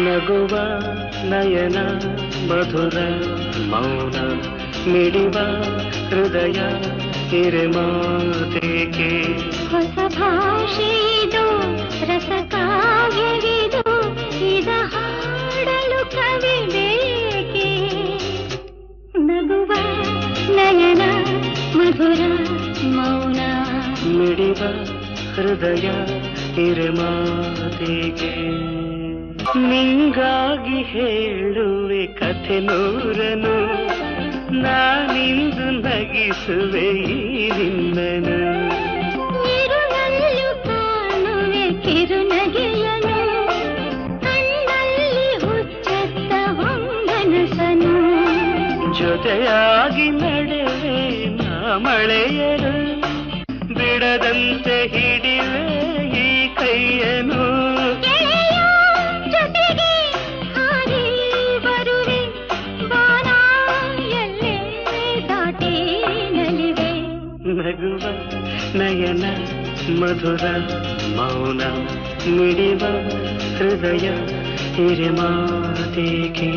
ನಗುವ ನಯನ ಮಧುರ ಮೌನ ಮಿಡಿವ ಹೃದಯ ಹಿರಿಮಾತೆಗೆ ಹೊಸ ಭಾಷೆಯಿದು ರಸಕಾವ್ಯವಿದು ಇದ ಹಾಡಲು ಕವಿ ಬೇಕೆ ನಗುವ ನಯನ ಮಧುರ ಮೌನ ಮಿಡಿವ ಹೃದಯ ಹಿರಿಮಾತೆಗೆ ನಿಂಗಾಗಿ ಹೇಳುವೆ ಕಥೆ ನೂರನು ನಾನಿಂದು ನಗಿಸುವೆ ಈ ನಿನ್ನನು ಇರುಳಲ್ಲೂ ಕಾಣುವೆ ಕಿರುನಗೆಯನು ಕಣ್ಣಲ್ಲಿ ಹುಚ್ಚೆತ್ತ ಹೊಂಗನಸನು ಜೊತೆಯಾಗಿ ನಡೆವೆ ನಾ ಮಳೆಯರು ಬಿಡದಂತೆ ಹಿಡಿವೆ ಈ ಕೈಯನು ನಗುವ ನಯನ ಮಧುರ ಮೌನ ಮಿಡಿವ ಹೃದಯ ಹಿರಿಮಾತೆಗೆ